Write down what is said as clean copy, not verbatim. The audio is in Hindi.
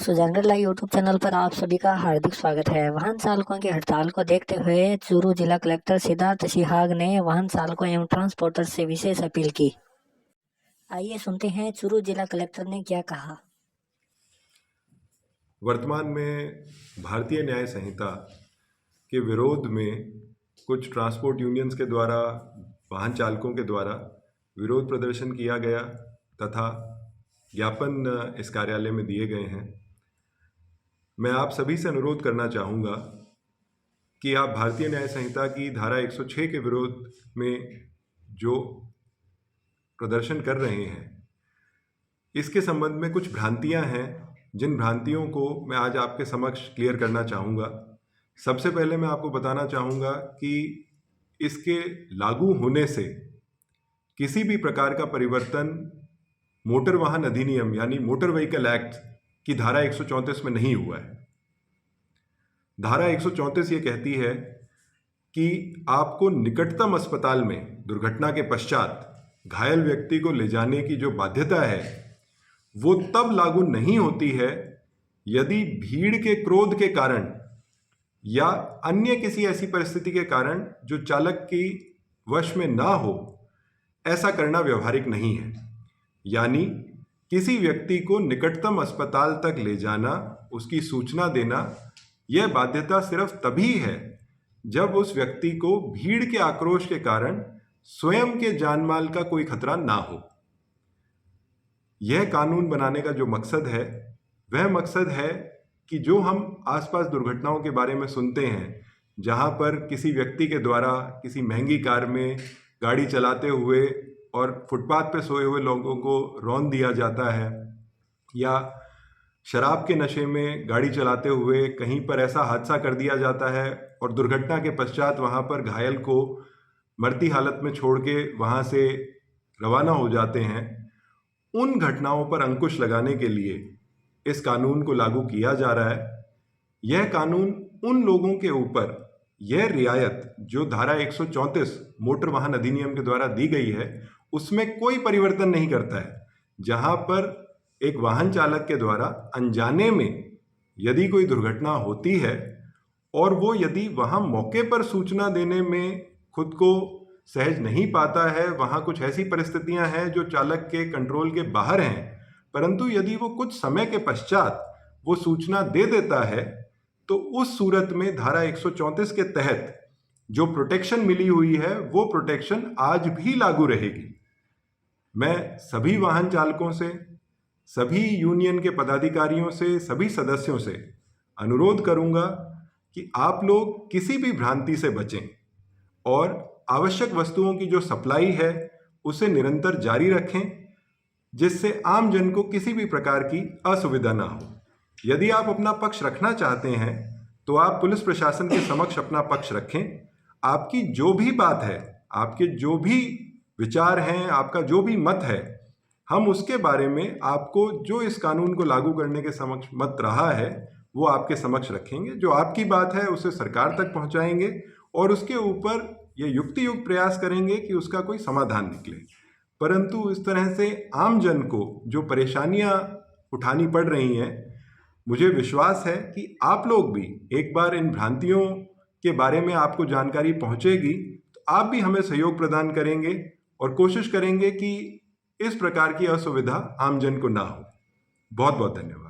दोस्तों, जनरल लाइव यूट्यूब चैनल पर आप सभी का हार्दिक स्वागत है। वाहन चालकों की हड़ताल को देखते हुए चूरू जिला कलेक्टर सिद्धार्थ सिहाग ने वाहन चालकों एवं ट्रांसपोर्टर से विशेष अपील की। आइए सुनते हैं चूरू जिला कलेक्टर ने क्या कहा। वर्तमान में भारतीय न्याय संहिता के विरोध में कुछ ट्रांसपोर्ट यूनियंस के द्वारा वाहन चालकों के द्वारा विरोध प्रदर्शन किया गया तथा ज्ञापन इस कार्यालय में दिए गए हैं। मैं आप सभी से अनुरोध करना चाहूँगा कि आप भारतीय न्याय संहिता की धारा 106 के विरोध में जो प्रदर्शन कर रहे हैं, इसके संबंध में कुछ भ्रांतियां हैं, जिन भ्रांतियों को मैं आज आपके समक्ष क्लियर करना चाहूँगा। सबसे पहले मैं आपको बताना चाहूँगा कि इसके लागू होने से किसी भी प्रकार का परिवर्तन मोटर वाहन अधिनियम यानी मोटर व्हीकल एक्ट की धारा 134 में नहीं हुआ है। धारा 134 ये कहती है कि आपको निकटतम अस्पताल में दुर्घटना के पश्चात घायल व्यक्ति को ले जाने की जो बाध्यता है वो तब लागू नहीं होती है यदि भीड़ के क्रोध के कारण या अन्य किसी ऐसी परिस्थिति के कारण जो चालक की वश में ना हो, ऐसा करना व्यवहारिक नहीं है। यानी किसी व्यक्ति को निकटतम अस्पताल तक ले जाना, उसकी सूचना देना, यह बाध्यता सिर्फ तभी है जब उस व्यक्ति को भीड़ के आक्रोश के कारण स्वयं के जानमाल का कोई खतरा ना हो। यह कानून बनाने का जो मकसद है वह मकसद है कि जो हम आसपास दुर्घटनाओं के बारे में सुनते हैं, जहां पर किसी व्यक्ति के द्वारा किसी महंगी कार में गाड़ी चलाते हुए और फुटपाथ पे सोए हुए लोगों को रौंद दिया जाता है, या शराब के नशे में गाड़ी चलाते हुए कहीं पर ऐसा हादसा कर दिया जाता है और दुर्घटना के पश्चात वहां पर घायल को मरती हालत में छोड़ के वहां से रवाना हो जाते हैं। उन घटनाओं पर अंकुश लगाने के लिए इस कानून को लागू किया जा रहा है। यह कानून उन लोगों के ऊपर यह रियायत जो धारा 134 मोटर वाहन अधिनियम के द्वारा दी गई है उसमें कोई परिवर्तन नहीं करता है। जहां पर एक वाहन चालक के द्वारा अनजाने में यदि कोई दुर्घटना होती है और वो यदि वहां मौके पर सूचना देने में खुद को सहज नहीं पाता है, वहां कुछ ऐसी परिस्थितियां हैं जो चालक के कंट्रोल के बाहर हैं, परंतु यदि वो कुछ समय के पश्चात वो सूचना दे देता है तो उस सूरत में धारा 134 के तहत जो प्रोटेक्शन मिली हुई है वो प्रोटेक्शन आज भी लागू रहेगी। मैं सभी वाहन चालकों से, सभी यूनियन के पदाधिकारियों से, सभी सदस्यों से अनुरोध करूंगा कि आप लोग किसी भी भ्रांति से बचें और आवश्यक वस्तुओं की जो सप्लाई है उसे निरंतर जारी रखें, जिससे आम जन को किसी भी प्रकार की असुविधा ना हो। यदि आप अपना पक्ष रखना चाहते हैं तो आप पुलिस प्रशासन के समक्ष अपना पक्ष रखें। आपकी जो भी बात है, आपके जो भी विचार हैं, आपका जो भी मत है, हम उसके बारे में आपको जो इस कानून को लागू करने के समक्ष मत रहा है वो आपके समक्ष रखेंगे। जो आपकी बात है उसे सरकार तक पहुंचाएंगे और उसके ऊपर ये युक्ति युक्त प्रयास करेंगे कि उसका कोई समाधान निकले। परंतु इस तरह से आम जन को जो परेशानियां उठानी पड़ रही हैं, मुझे विश्वास है कि आप लोग भी एक बार इन भ्रांतियों के बारे में आपको जानकारी पहुंचेगी तो आप भी हमें सहयोग प्रदान करेंगे और कोशिश करेंगे कि इस प्रकार की असुविधा आम जन को ना हो। बहुत बहुत धन्यवाद।